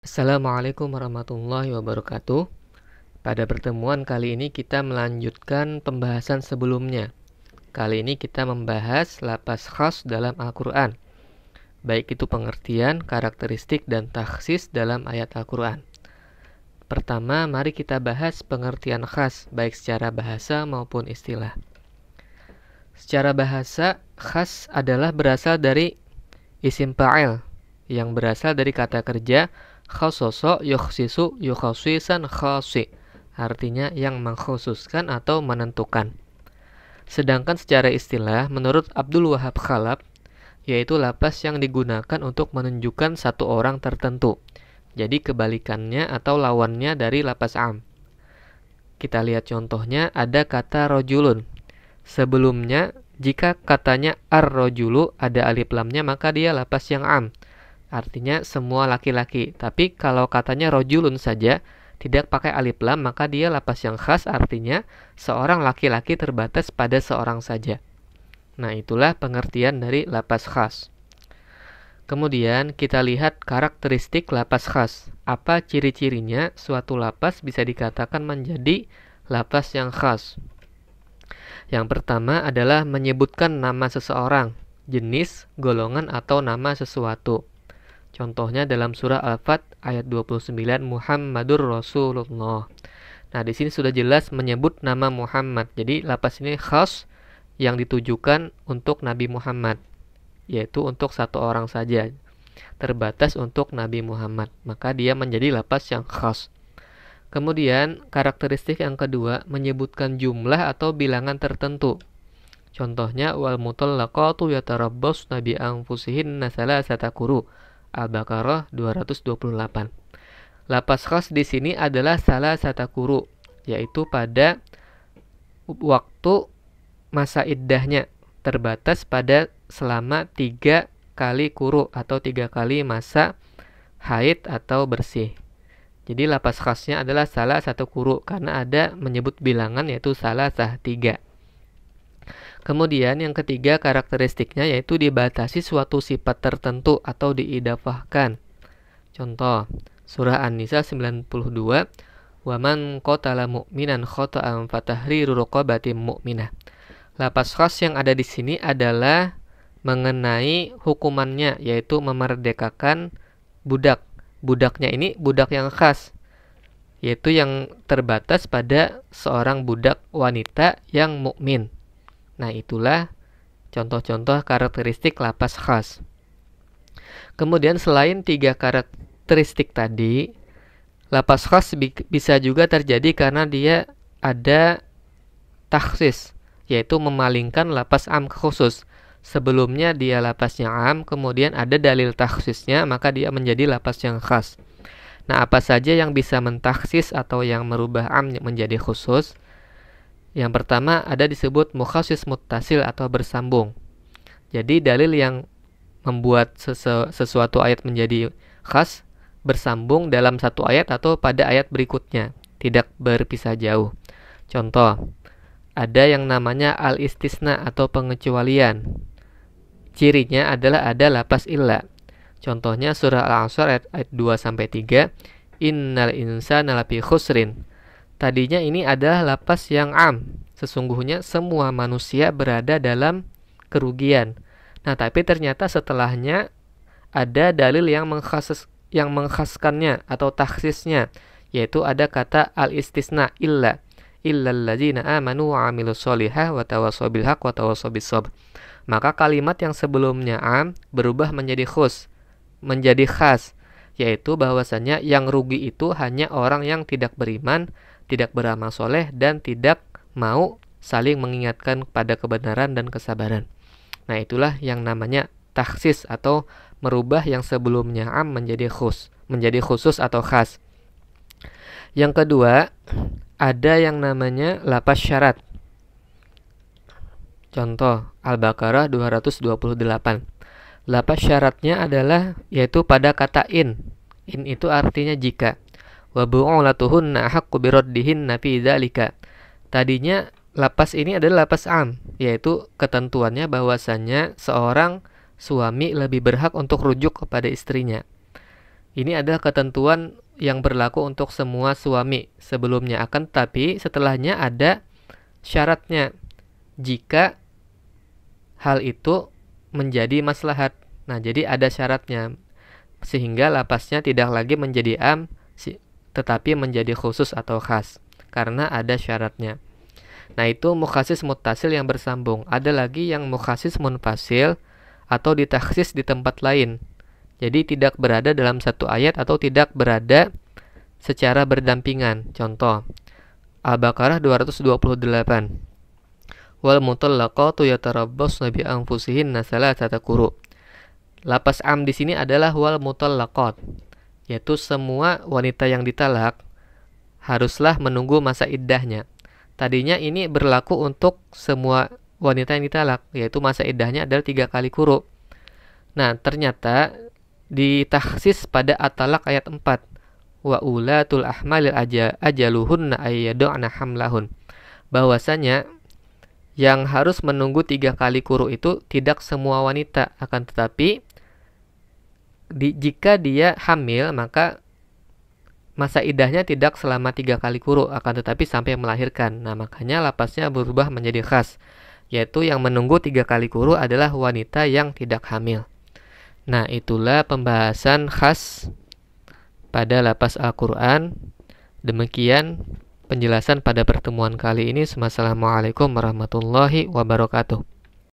Assalamualaikum warahmatullahi wabarakatuh. Pada pertemuan kali ini kita melanjutkan pembahasan sebelumnya. Kali ini kita membahas lapas khas dalam Al-Quran, baik itu pengertian, karakteristik, dan takhsis dalam ayat Al-Quran. Pertama, mari kita bahas pengertian khas, baik secara bahasa maupun istilah. Secara bahasa, khas adalah berasal dari isim fa'il, yang berasal dari kata kerja khasoso yukhsisu yukhasisan khasi, artinya yang mengkhususkan atau menentukan. Sedangkan secara istilah, menurut Abdul Wahab Khalaf, yaitu lapas yang digunakan untuk menunjukkan satu orang tertentu. Jadi kebalikannya atau lawannya dari lapas am. Kita lihat contohnya, ada kata rojulun. Sebelumnya, jika katanya ar-rojulu ada alif lamnya, maka dia lapas yang am, artinya semua laki-laki. Tapi kalau katanya rojulun saja, tidak pakai alif lam, maka dia lapas yang khas, artinya seorang laki-laki terbatas pada seorang saja. Nah, itulah pengertian dari lapas khas. Kemudian kita lihat karakteristik lapas khas. Apa ciri-cirinya suatu lapas bisa dikatakan menjadi lapas yang khas? Yang pertama adalah menyebutkan nama seseorang, jenis, golongan, atau nama sesuatu. Contohnya dalam surah Al-Fat ayat 29, Muhammadur Rasulullah. Nah, di sini sudah jelas menyebut nama Muhammad. Jadi lapas ini khas yang ditujukan untuk Nabi Muhammad, yaitu untuk satu orang saja, terbatas untuk Nabi Muhammad. Maka dia menjadi lapas yang khas. Kemudian karakteristik yang kedua, menyebutkan jumlah atau bilangan tertentu. Contohnya wal mutallaqatu yatarabbasna bi anfusihinna salasata quru. Al-Baqarah 228. Lapas khas di sini adalah salasata quru, yaitu pada waktu masa iddahnya, terbatas pada selama 3 kali quru atau 3 kali masa haid atau bersih. Jadi lapas khasnya adalah salah satu quru karena ada menyebut bilangan, yaitu salasah 3. Kemudian yang ketiga karakteristiknya yaitu dibatasi suatu sifat tertentu atau diidafahkan. Contoh, surah An-Nisa 92, "Waman qatala mu'minan khata'an fatahriru raqabatin mu'minah." Lapas khas yang ada di sini adalah mengenai hukumannya, yaitu memerdekakan budak. Budaknya ini budak yang khas, yaitu yang terbatas pada seorang budak wanita yang mukmin. Nah, itulah contoh-contoh karakteristik lapas khas. Kemudian selain 3 karakteristik tadi, lapas khas bisa juga terjadi karena dia ada takhsis, yaitu memalingkan lapas am khusus. Sebelumnya dia lapasnya am, kemudian ada dalil takhsisnya, maka dia menjadi lapas yang khas. Nah, apa saja yang bisa mentakhsis atau yang merubah am menjadi khusus? Yang pertama ada disebut mukhasis muttasil atau bersambung. Jadi dalil yang membuat sesuatu ayat menjadi khas bersambung dalam satu ayat atau pada ayat berikutnya, tidak berpisah jauh. Contoh, ada yang namanya al-istisna atau pengecualian. Cirinya adalah ada lapas illa. Contohnya surah Al-Asr ayat 2-3, innal insana lafi khusrin. Tadinya ini adalah lapas yang am. Sesungguhnya semua manusia berada dalam kerugian. Nah, tapi ternyata setelahnya ada dalil yang menghaskannya atau takhsisnya, yaitu ada kata al-istisna illal ladzina amanu wa amilus solihah wa tawassaw bil haqq wa tawassaw bis sabr. Maka kalimat yang sebelumnya am berubah menjadi khas, yaitu bahwasanya yang rugi itu hanya orang yang tidak beriman, tidak beramal soleh, dan tidak mau saling mengingatkan pada kebenaran dan kesabaran. Nah, itulah yang namanya takhsis atau merubah yang sebelumnya am menjadi khusus atau khas. Yang kedua, ada yang namanya lapas syarat. Contoh, Al-Baqarah 228. Lapas syaratnya adalah yaitu pada kata in. In itu artinya jika. Wa bu'ulatuhunna haqqu biraddihinna fi dzalika. Tadinya lapas ini adalah lapas am, yaitu ketentuannya bahwasannya seorang suami lebih berhak untuk rujuk kepada istrinya. Ini adalah ketentuan yang berlaku untuk semua suami sebelumnya, akan tetapi setelahnya ada syaratnya jika hal itu menjadi maslahat. Nah, jadi ada syaratnya sehingga lapasnya tidak lagi menjadi am tetapi menjadi khusus atau khas karena ada syaratnya. Nah, itu mukhasis muttasil yang bersambung. Ada lagi yang mukhasis munfasil atau ditakhsis di tempat lain. Jadi tidak berada dalam satu ayat atau tidak berada secara berdampingan. Contoh, Al-Baqarah 228. Wal mutallaqatu yatarabbasna bi anfusihinna salasata quru. Lapas am di sini adalah wal mutallaqat, yaitu semua wanita yang ditalak haruslah menunggu masa iddahnya. Tadinya ini berlaku untuk semua wanita yang ditalak, yaitu masa iddahnya adalah 3 kali quru. Nah, ternyata ditakhsis pada At-Talaq ayat 4. Wa ulatul ahmalil ajaluhunna ayyad'na hamlahun. Bahwasanya yang harus menunggu 3 kali quru itu tidak semua wanita, akan tetapi jika dia hamil maka masa iddahnya tidak selama 3 kali quru, akan tetapi sampai melahirkan. Nah, makanya lapasnya berubah menjadi khas, yaitu yang menunggu 3 kali quru adalah wanita yang tidak hamil. Nah, itulah pembahasan khas pada lapas Al-Quran. Demikian penjelasan pada pertemuan kali ini. Wassalamualaikum warahmatullahi wabarakatuh.